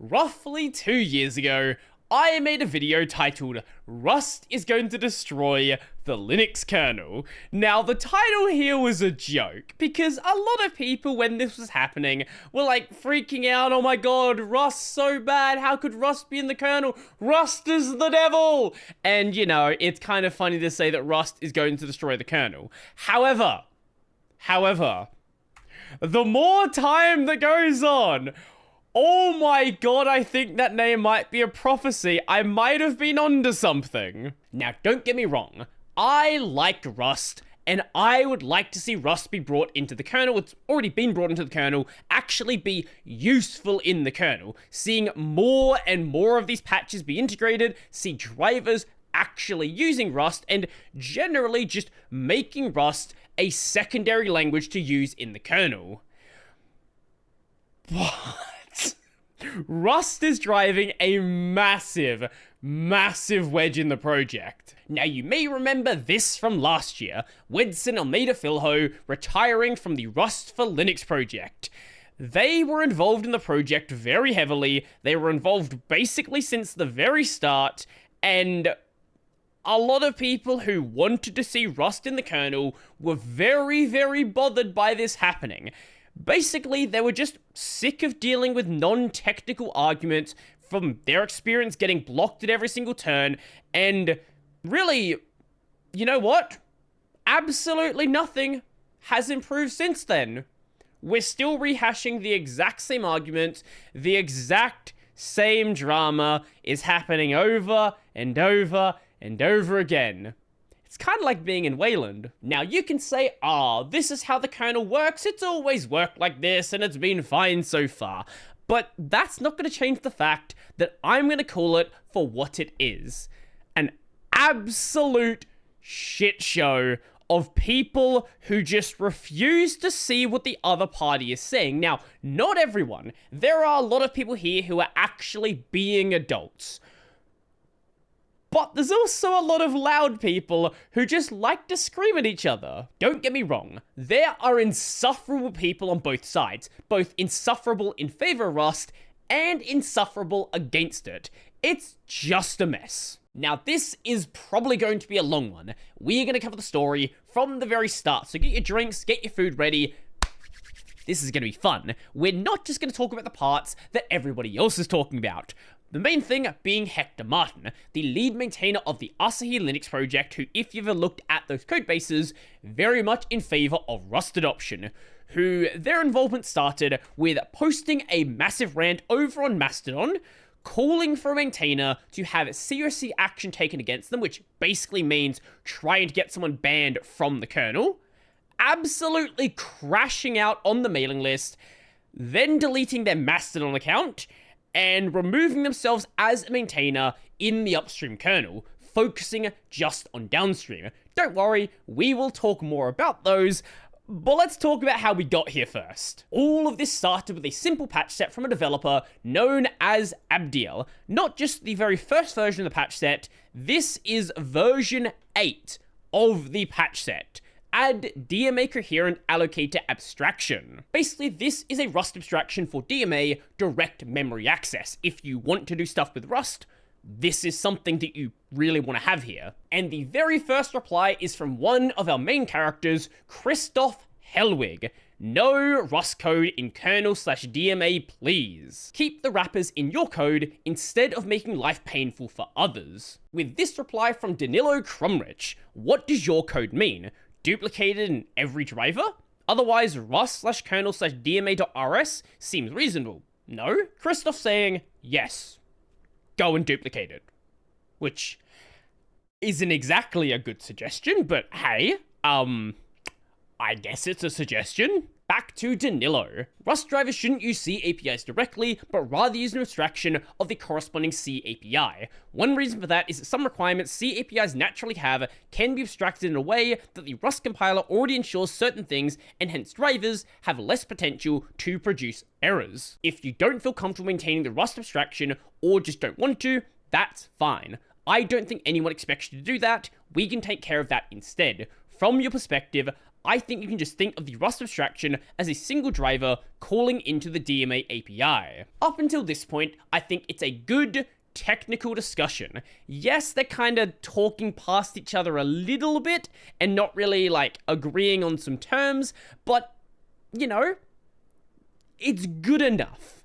Roughly 2 years ago, I made a video titled Rust is going to destroy the Linux kernel. Now, the title here was a joke, because a lot of people, when this was happening, were like freaking out, oh my god, Rust's so bad, how could Rust be in the kernel? Rust is the devil! And, you know, it's kind of funny to say that Rust is going to destroy the kernel. However, the more time that goes on, oh my god, I think that name might be a prophecy. I might have been onto something. Now, don't get me wrong. I like Rust, and I would like to see Rust be brought into the kernel. It's already been brought into the kernel, actually be useful in the kernel. Seeing more and more of these patches be integrated, see drivers actually using Rust, and generally just making Rust a secondary language to use in the kernel. What? Rust is driving a massive wedge in the project. Now, you may remember this from last year, Wedson Almeida Filho retiring from the Rust for Linux project. They were involved in the project very heavily, they were involved basically since the very start, and a lot of people who wanted to see Rust in the kernel were very bothered by this happening. Basically, they were just sick of dealing with non-technical arguments from their experience getting blocked at every single turn, and really, you know what? Absolutely nothing has improved since then. We're still rehashing the exact same arguments, the exact same drama is happening over and over and over again. It's kind of like being in Wayland. Now, you can say, this is how the kernel works, it's always worked like this, and it's been fine so far. But that's not going to change the fact that I'm going to call it for what it is. An absolute shit show of people who just refuse to see what the other party is saying. Now, not everyone. There are a lot of people here who are actually being adults. But there's also a lot of loud people who just like to scream at each other. Don't get me wrong, there are insufferable people on both sides, both insufferable in favor of Rust and insufferable against it. It's just a mess. Now, this is probably going to be a long one. We're going to cover the story from the very start, so get your drinks, get your food ready. This is going to be fun. We're not just going to talk about the parts that everybody else is talking about. The main thing being Hector Martin, the lead maintainer of the Asahi Linux project, who, if you've ever looked at those codebases, very much in favor of Rust adoption, who their involvement started with posting a massive rant over on Mastodon, calling for a maintainer to have seriously action taken against them, which basically means trying to get someone banned from the kernel, absolutely crashing out on the mailing list, then deleting their Mastodon account, and removing themselves as a maintainer in the upstream kernel, focusing just on downstream. Don't worry, we will talk more about those, but let's talk about how we got here first. All of this started with a simple patch set from a developer known as Abdiel. Not just the very first version of the patch set, this is version 8 of the patch set. Add DMA coherent allocator abstraction. Basically, this is a Rust abstraction for DMA direct memory access. If you want to do stuff with Rust, this is something that you really want to have here. And the very first reply is from one of our main characters, Christoph Hellwig. No Rust code in kernel/DMA, please. Keep the wrappers in your code instead of making life painful for others. With this reply from Danilo Krumrich, what does your code mean? Duplicated in every driver? Otherwise, rust/kernel/dma.rs seems reasonable. No? Christoph saying, yes, go and duplicate it. Which isn't exactly a good suggestion, but hey, I guess it's a suggestion. Back to Danilo. Rust drivers shouldn't use C APIs directly, but rather use an abstraction of the corresponding C API. One reason for that is that some requirements C APIs naturally have can be abstracted in a way that the Rust compiler already ensures certain things, and hence drivers have less potential to produce errors. If you don't feel comfortable maintaining the Rust abstraction, or just don't want to, that's fine. I don't think anyone expects you to do that. We can take care of that instead. From your perspective, I think you can just think of the Rust abstraction as a single driver calling into the DMA API. Up until this point, I think it's a good technical discussion. Yes, they're kind of talking past each other a little bit and not really like agreeing on some terms, but you know, it's good enough.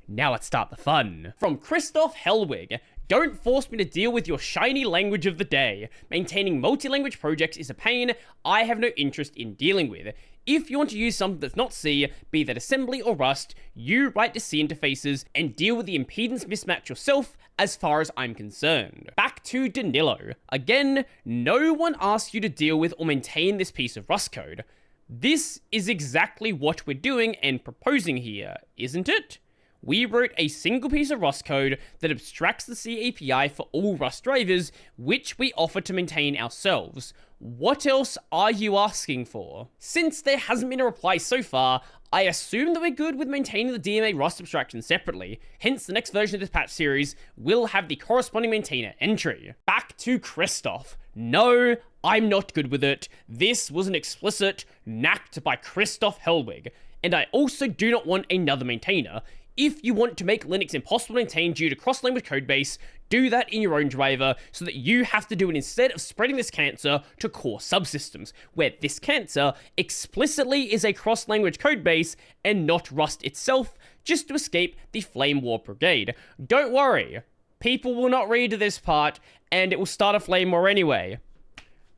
Now let's start the fun. From Christoph Hellwig, don't force me to deal with your shiny language of the day. Maintaining multi-language projects is a pain I have no interest in dealing with. If you want to use something that's not C, be that assembly or Rust, you write to C interfaces and deal with the impedance mismatch yourself as far as I'm concerned. Back to Danilo. Again, no one asked you to deal with or maintain this piece of Rust code. This is exactly what we're doing and proposing here, isn't it? We wrote a single piece of Rust code that abstracts the C API for all Rust drivers, which we offer to maintain ourselves. What else are you asking for? Since there hasn't been a reply so far, I assume that we're good with maintaining the DMA Rust abstraction separately, hence the next version of this patch series will have the corresponding maintainer entry. Back to Christoph. No, I'm not good with it. This was an explicit knacked by Christoph Hellwig, and I also do not want another maintainer. If you want to make Linux impossible to maintain due to cross-language codebase, do that in your own driver so that you have to do it instead of spreading this cancer to core subsystems, where this cancer explicitly is a cross-language codebase and not Rust itself, just to escape the Flame War Brigade. Don't worry, people will not read this part, and it will start a flame war anyway.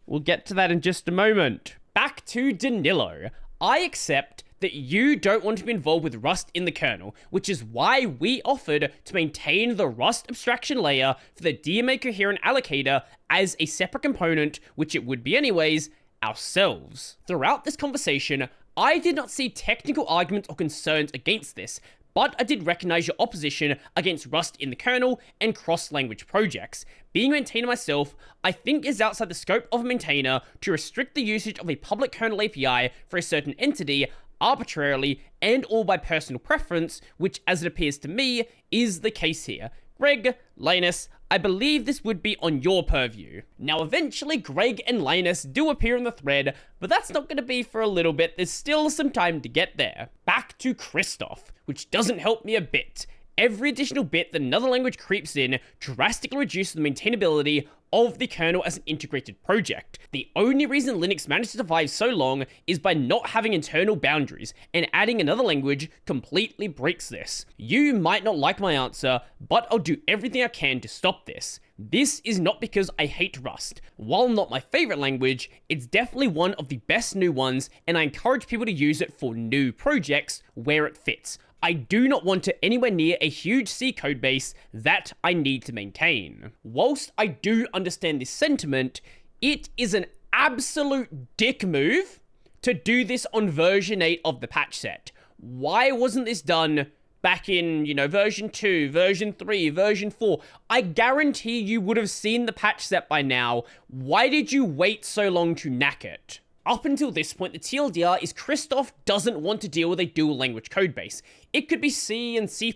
We'll get to that in just a moment. Back to Danilo. I accept that you don't want to be involved with Rust in the kernel, which is why we offered to maintain the Rust abstraction layer for the DMA coherent allocator as a separate component, which it would be anyways, ourselves. Throughout this conversation, I did not see technical arguments or concerns against this, but I did recognize your opposition against Rust in the kernel and cross-language projects. Being a maintainer myself, I think is outside the scope of a maintainer to restrict the usage of a public kernel API for a certain entity arbitrarily and all by personal preference, which, as it appears to me, is the case here. Greg, Linus, I believe this would be on your purview. Now, eventually, Greg and Linus do appear in the thread, but that's not going to be for a little bit. There's still some time to get there. Back to Christoph, which doesn't help me a bit. Every additional bit that another language creeps in drastically reduces the maintainability of the kernel as an integrated project. The only reason Linux managed to survive so long is by not having internal boundaries, and adding another language completely breaks this. You might not like my answer, but I'll do everything I can to stop this. This is not because I hate Rust. While not my favorite language, it's definitely one of the best new ones, and I encourage people to use it for new projects where it fits. I do not want to anywhere near a huge C codebase that I need to maintain. Whilst I do understand this sentiment, it is an absolute dick move to do this on version 8 of the patch set. Why wasn't this done back in, version 2, version 3, version 4? I guarantee you would have seen the patch set by now. Why did you wait so long to knack it? Up until this point, the TLDR is Christoph doesn't want to deal with a dual language codebase. It could be C and C++,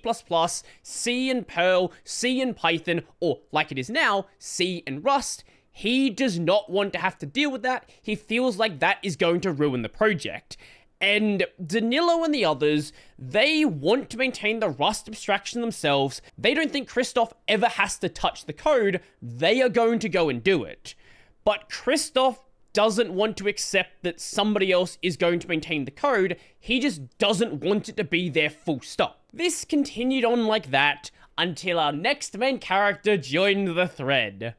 C and Perl, C and Python, or like it is now, C and Rust. He does not want to have to deal with that. He feels like that is going to ruin the project. And Danilo and the others, they want to maintain the Rust abstraction themselves. They don't think Christoph ever has to touch the code. They are going to go and do it. But Christoph doesn't want to accept that somebody else is going to maintain the code. He just doesn't want it to be there full stop. This continued on like that until our next main character joined the thread.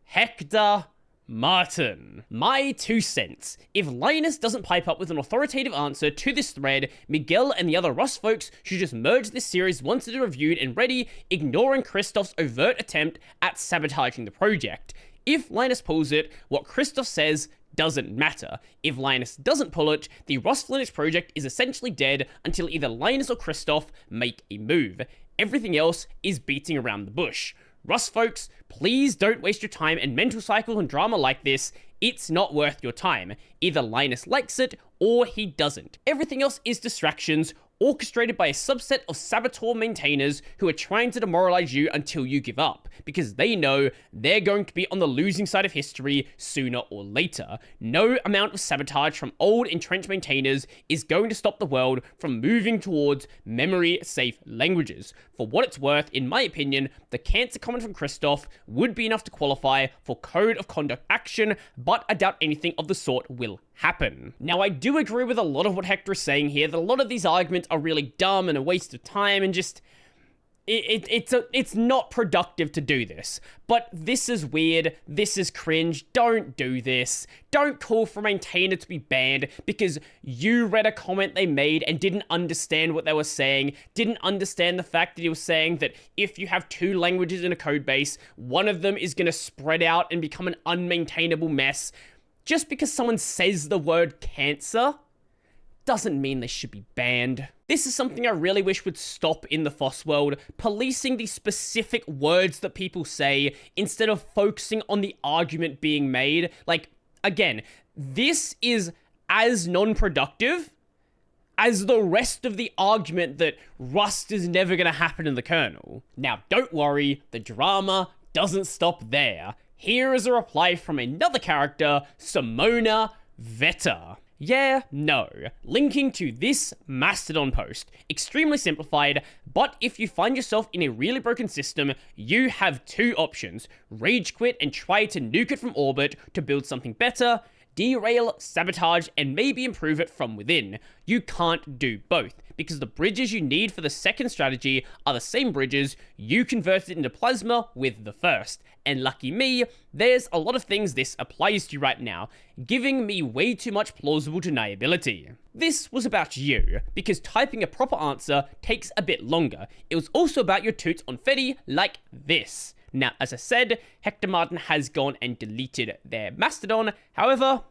Hector Martin. My 2 cents. If Linus doesn't pipe up with an authoritative answer to this thread, Miguel and the other Rust folks should just merge this series once it is reviewed and ready, ignoring Christoph's overt attempt at sabotaging the project. If Linus pulls it, what Christoph says doesn't matter. If Linus doesn't pull it, the Rust Linux project is essentially dead until either Linus or Christoph make a move. Everything else is beating around the bush. Rust folks, please don't waste your time and mental cycle and drama like this. It's not worth your time. Either Linus likes it or he doesn't. Everything else is distractions orchestrated by a subset of saboteur maintainers who are trying to demoralize you until you give up, because they know they're going to be on the losing side of history sooner or later. No amount of sabotage from old entrenched maintainers is going to stop the world from moving towards memory-safe languages. For what it's worth, in my opinion, the cancer comment from Christoph would be enough to qualify for code of conduct action, but I doubt anything of the sort will happen. Now, I do agree with a lot of what Hector is saying here, that a lot of these arguments are really dumb and a waste of time and just... It's not productive to do this. But this is weird, this is cringe, don't do this. Don't call for a maintainer to be banned because you read a comment they made and didn't understand what they were saying, didn't understand the fact that he was saying that if you have two languages in a code base, one of them is going to spread out and become an unmaintainable mess. Just because someone says the word cancer doesn't mean they should be banned. This is something I really wish would stop in the FOSS world, policing the specific words that people say instead of focusing on the argument being made. Like, again, this is as non-productive as the rest of the argument that Rust is never going to happen in the kernel. Now, don't worry, the drama doesn't stop there. Here is a reply from another character, Simona Veta. Yeah, no. Linking to this Mastodon post. Extremely simplified, but if you find yourself in a really broken system, you have two options. Rage quit and try to nuke it from orbit to build something better, derail, sabotage, and maybe improve it from within. You can't do both, because the bridges you need for the second strategy are the same bridges you converted into Plasma with the first. And lucky me, there's a lot of things this applies to right now, giving me way too much plausible deniability. This was about you, because typing a proper answer takes a bit longer. It was also about your toots on Fetty like this. Now, as I said, Hector Martin has gone and deleted their Mastodon. However,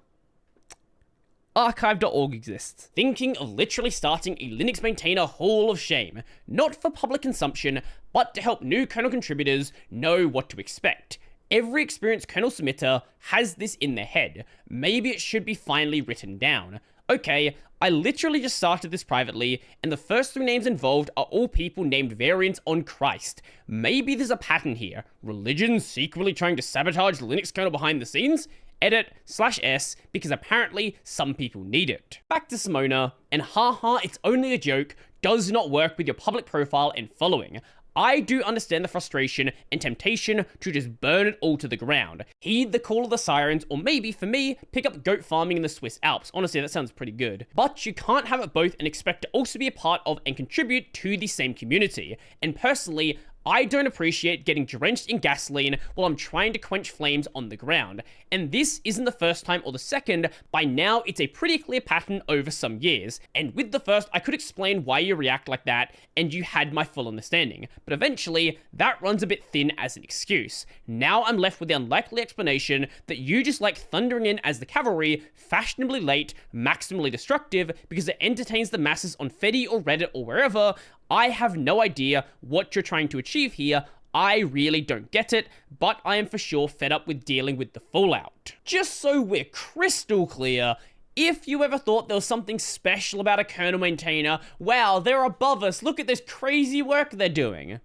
archive.org exists. Thinking of literally starting a Linux maintainer hall of shame, not for public consumption, but to help new kernel contributors know what to expect. Every experienced kernel submitter has this in their head. Maybe it should be finally written down. Okay, I literally just started this privately, and the first three names involved are all people named variants on Christ. Maybe there's a pattern here. Religion secretly trying to sabotage the Linux kernel behind the scenes? Edit/S, because apparently some people need it. Back to Simona, and haha, it's only a joke, does not work with your public profile and following. I do understand the frustration and temptation to just burn it all to the ground. Heed the call of the sirens, or maybe, for me, pick up goat farming in the Swiss Alps. Honestly, that sounds pretty good. But you can't have it both and expect to also be a part of and contribute to the same community. And personally, I don't appreciate getting drenched in gasoline while I'm trying to quench flames on the ground. And this isn't the first time or the second. By now, it's a pretty clear pattern over some years. And with the first, I could explain why you react like that, and you had my full understanding. But eventually, that runs a bit thin as an excuse. Now I'm left with the unlikely explanation that you just like thundering in as the cavalry, fashionably late, maximally destructive, because it entertains the masses on Fetty or Reddit or wherever. I have no idea what you're trying to achieve here. I really don't get it, but I am for sure fed up with dealing with the fallout. Just so we're crystal clear, if you ever thought there was something special about a kernel maintainer, wow, they're above us, look at this crazy work they're doing.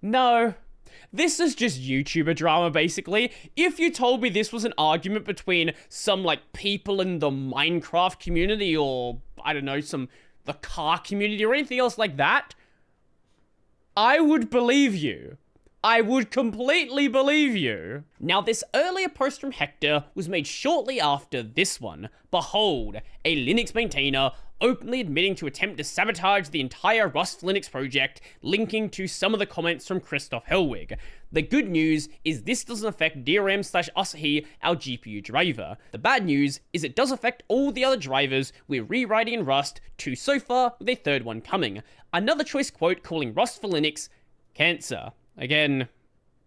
No. This is just YouTuber drama, basically. If you told me this was an argument between some, like, people in the Minecraft community or, I don't know, the car community or anything else like that, I would believe you. I would completely believe you. Now, this earlier post from Hector was made shortly after this one. Behold, a Linux maintainer openly admitting to attempt to sabotage the entire Rust Linux project, linking to some of the comments from Christoph Hellwig. The good news is this doesn't affect DRM/Asahi, our GPU driver. The bad news is it does affect all the other drivers we're rewriting in Rust, two so far, with a third one coming. Another choice quote calling Rust for Linux cancer. Again,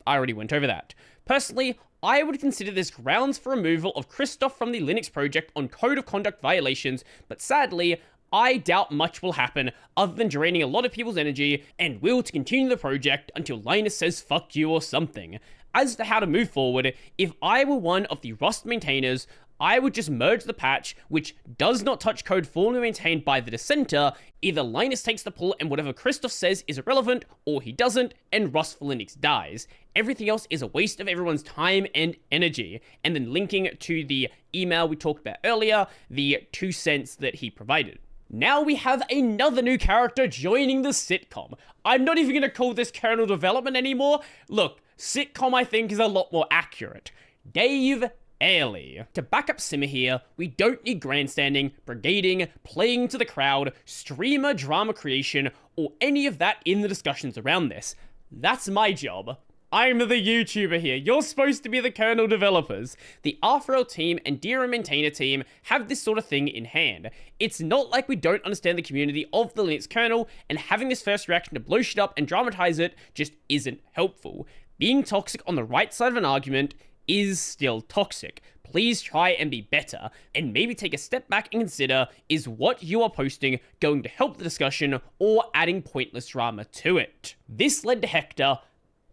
I already went over that. Personally, I would consider this grounds for removal of Christoph from the Linux project on code of conduct violations, but sadly, I doubt much will happen other than draining a lot of people's energy and will to continue the project until Linus says fuck you or something. As to how to move forward, if I were one of the Rust maintainers, I would just merge the patch, which does not touch code formerly maintained by the dissenter. Either Linus takes the pull and whatever Christoph says is irrelevant, or he doesn't, and Rust for Linux dies. Everything else is a waste of everyone's time and energy. And then linking to the email we talked about earlier, the 2 cents that he provided. Now we have another new character joining the sitcom. I'm not even going to call this kernel development anymore. Look, sitcom I think is a lot more accurate. Dave Airley. To back up Simmer here, we don't need grandstanding, brigading, playing to the crowd, streamer drama creation, or any of that in the discussions around this. That's my job. I'm the YouTuber here. You're supposed to be the kernel developers. The RFRL team and DRM maintainer team have this sort of thing in hand. It's not like we don't understand the community of the Linux kernel, and having this first reaction to blow shit up and dramatize it just isn't helpful. Being toxic on the right side of an argument is still toxic. Please try and be better, and maybe take a step back and consider, is what you are posting going to help the discussion or adding pointless drama to it? This led to Hector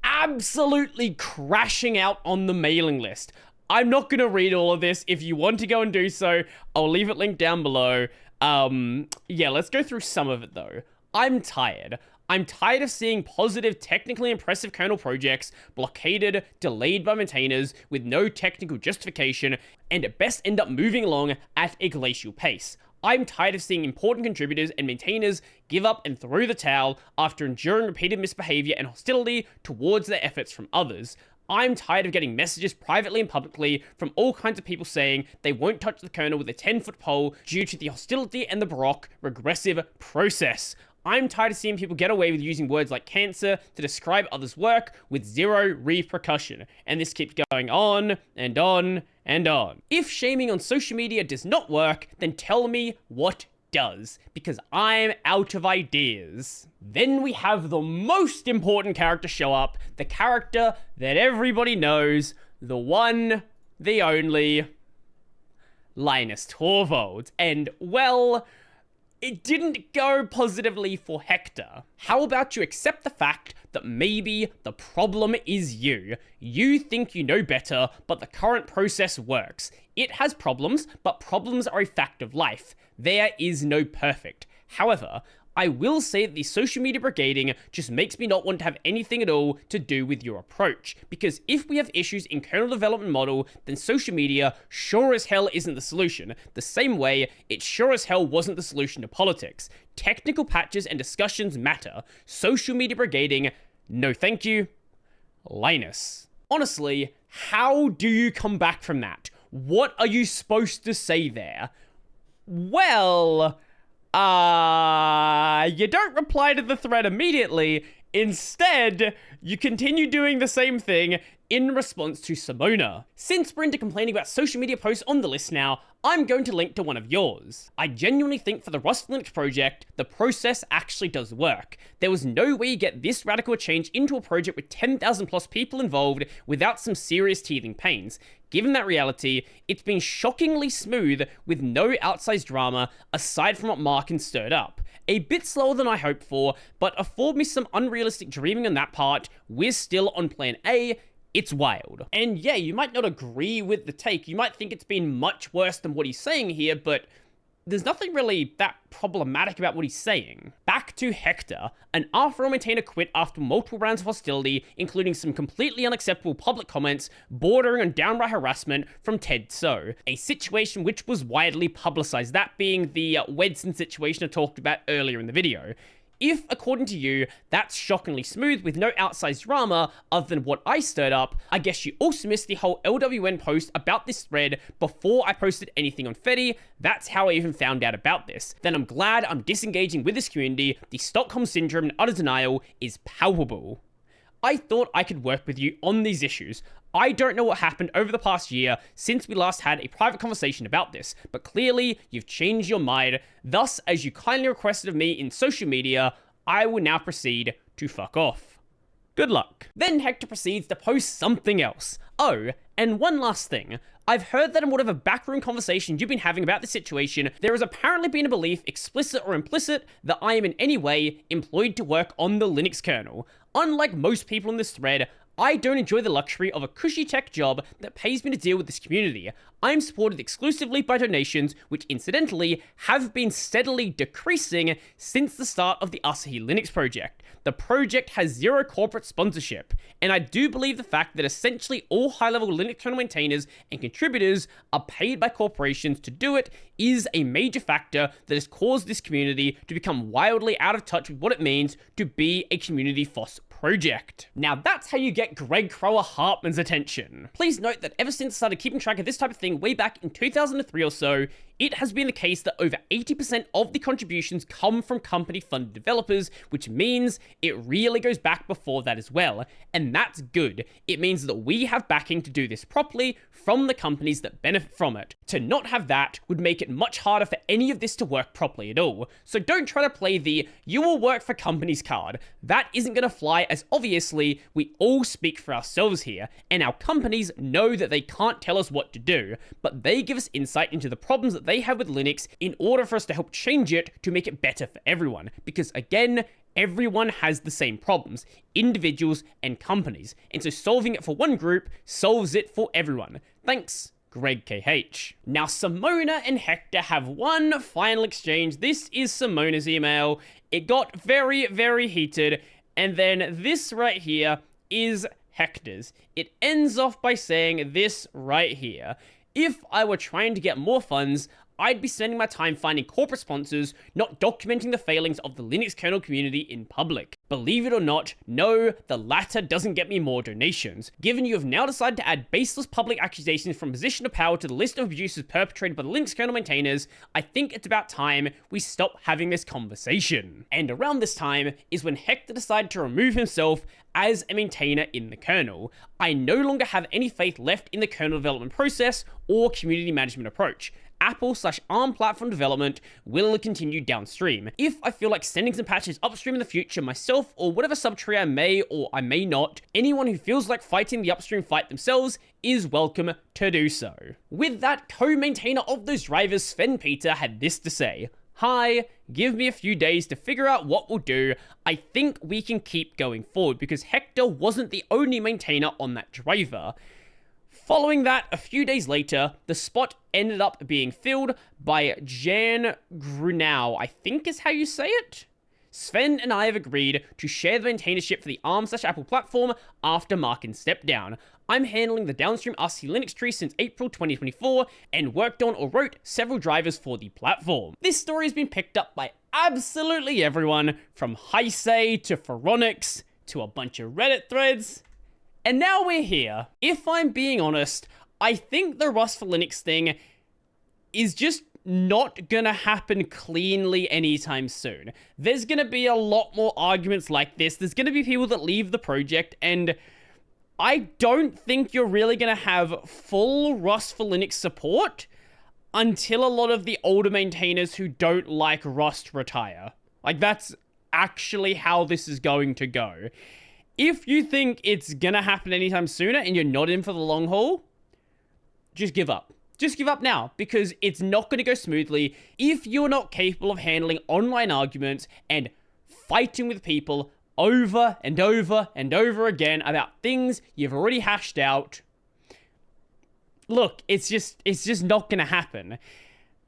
absolutely crashing out on the mailing list. I'm not going to read all of this. If you want to go and do so, I'll leave it linked down below. Yeah, let's go through some of it though. I'm tired. I'm tired of seeing positive, technically impressive kernel projects blockaded, delayed by maintainers with no technical justification, and at best end up moving along at a glacial pace. I'm tired of seeing important contributors and maintainers give up and throw the towel after enduring repeated misbehavior and hostility towards their efforts from others. I'm tired of getting messages privately and publicly from all kinds of people saying they won't touch the kernel with a 10-foot pole due to the hostility and the Baroque regressive process. I'm tired of seeing people get away with using words like cancer to describe others' work with zero repercussion. And this keeps going on and on and on. If shaming on social media does not work, then tell me what does, because I'm out of ideas. Then we have the most important character show up, the character that everybody knows, the one, the only, Linus Torvalds. And, well, it didn't go positively for Hector. How about you accept the fact that maybe the problem is you? You think you know better, but the current process works. It has problems, but problems are a fact of life. There is no perfect. However, I will say that the social media brigading just makes me not want to have anything at all to do with your approach. Because if we have issues in kernel development model, then social media sure as hell isn't the solution. The same way it sure as hell wasn't the solution to politics. Technical patches and discussions matter. Social media brigading, no thank you. Linus. Honestly, how do you come back from that? What are you supposed to say there? Well, you don't reply to the thread immediately. Instead, you continue doing the same thing in response to Simona. Since we're into complaining about social media posts on the list now, I'm going to link to one of yours. I genuinely think for the Rust Linux project, the process actually does work. There was no way you get this radical a change into a project with 10,000 plus people involved without some serious teething pains. Given that reality, it's been shockingly smooth with no outsized drama aside from what Martin stirred up. A bit slower than I hoped for, but afford me some unrealistic dreaming on that part. We're still on plan A. It's wild. And yeah, you might not agree with the take. You might think it's been much worse than what he's saying here, but there's nothing really that problematic about what he's saying. Back to Hector. An RFRL maintainer quit after multiple rounds of hostility, including some completely unacceptable public comments bordering on downright harassment from Ted So. A situation which was widely publicized, that being the Wedson situation I talked about earlier in the video. If, according to you, that's shockingly smooth with no outsized drama other than what I stirred up, I guess you also missed the whole LWN post about this thread before I posted anything on Fetty. That's how I even found out about this. Then I'm glad I'm disengaging with this community. The Stockholm Syndrome and utter denial is palpable. I thought I could work with you on these issues. I don't know what happened over the past year since we last had a private conversation about this, but clearly you've changed your mind. Thus, as you kindly requested of me in social media, I will now proceed to fuck off. Good luck. Then Hector proceeds to post something else. Oh, and one last thing. I've heard that in whatever backroom conversations you've been having about the situation, there has apparently been a belief, explicit or implicit, that I am in any way employed to work on the Linux kernel. Unlike most people in this thread, I don't enjoy the luxury of a cushy tech job that pays me to deal with this community. I'm supported exclusively by donations, which incidentally have been steadily decreasing since the start of the Asahi Linux project. The project has zero corporate sponsorship, and I do believe the fact that essentially all high-level Linux kernel maintainers and contributors are paid by corporations to do it is a major factor that has caused this community to become wildly out of touch with what it means to be a community FOSS project. Now that's how you get Greg Crower Hartman's attention. Please note that ever since I started keeping track of this type of thing way back in 2003 or so, it has been the case that over 80% of the contributions come from company-funded developers, which means it really goes back before that as well. And that's good. It means that we have backing to do this properly from the companies that benefit from it. To not have that would make it much harder for any of this to work properly at all. So don't try to play the "you will work for companies" card. That isn't going to fly, as obviously we all speak for ourselves here, and our companies know that they can't tell us what to do, but they give us insight into the problems that they have with Linux in order for us to help change it to make it better for everyone. Because again, everyone has the same problems, individuals and companies, and so solving it for one group solves it for everyone. Thanks, Greg KH. Now, Simona and Hector have one final exchange. This is Simona's email. It got very, very heated, and then this right here is Hector's. It ends off by saying this right here: if I were trying to get more funds, I'd be spending my time finding corporate sponsors, not documenting the failings of the Linux kernel community in public. Believe it or not, no, the latter doesn't get me more donations. Given you have now decided to add baseless public accusations from position of power to the list of abuses perpetrated by the Linux kernel maintainers, I think it's about time we stop having this conversation. And around this time is when Hector decided to remove himself as a maintainer in the kernel. I no longer have any faith left in the kernel development process or community management approach. Apple/ARM platform development will continue downstream. If I feel like sending some patches upstream in the future myself, or whatever subtree I may or I may not, anyone who feels like fighting the upstream fight themselves is welcome to do so. With that, co-maintainer of those drivers, Sven Peter, had this to say: "Hi, give me a few days to figure out what we'll do. I think we can keep going forward," because Hector wasn't the only maintainer on that driver. Following that, a few days later, the spot ended up being filled by Jan Grunau, I think is how you say it? Sven and I have agreed to share the maintainership for the ARM/Apple platform after Markin stepped down. I'm handling the downstream Asahi Linux tree since April 2024 and worked on or wrote several drivers for the platform. This story has been picked up by absolutely everyone, from Heisei to Phoronix to a bunch of Reddit threads. And now we're here. If I'm being honest, I think the Rust for Linux thing is just not gonna happen cleanly anytime soon. There's gonna be a lot more arguments like this. There's gonna be people that leave the project, and I don't think you're really gonna have full Rust for Linux support until a lot of the older maintainers who don't like Rust retire. Like, that's actually how this is going to go. If you think it's gonna happen anytime sooner and you're not in for the long haul, just give up. Just give up now, because it's not gonna go smoothly if you're not capable of handling online arguments and fighting with people over and over and over again about things you've already hashed out. Look, it's just not gonna happen.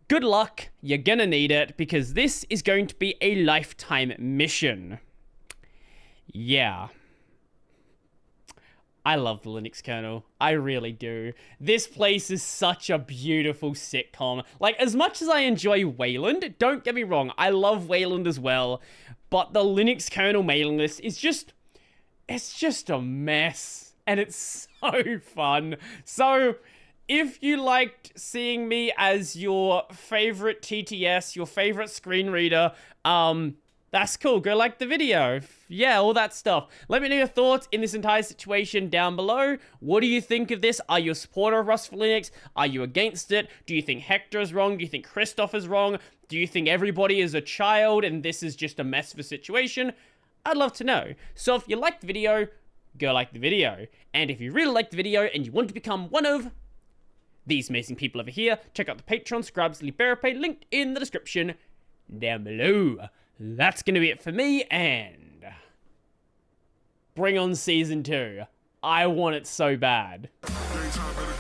Good luck, you're gonna need it, because this is going to be a lifetime mission. Yeah. I love the Linux kernel. I really do. This place is such a beautiful sitcom. Like, as much as I enjoy Wayland, don't get me wrong, I love Wayland as well, but the Linux kernel mailing list is just, it's just a mess, and it's so fun. So, if you liked seeing me as your favorite TTS, your favorite screen reader, that's cool. Go like the video. Yeah, all that stuff. Let me know your thoughts in this entire situation down below. What do you think of this? Are you a supporter of Rust for Linux? Are you against it? Do you think Hector is wrong? Do you think Christoph is wrong? Do you think everybody is a child and this is just a mess of a situation? I'd love to know. So if you liked the video, go like the video. And if you really liked the video and you want to become one of these amazing people over here, check out the Patreon, Scribes, Liberapay, linked in the description down below. That's going to be it for me, and bring on Season 2. I want it so bad. Daytime better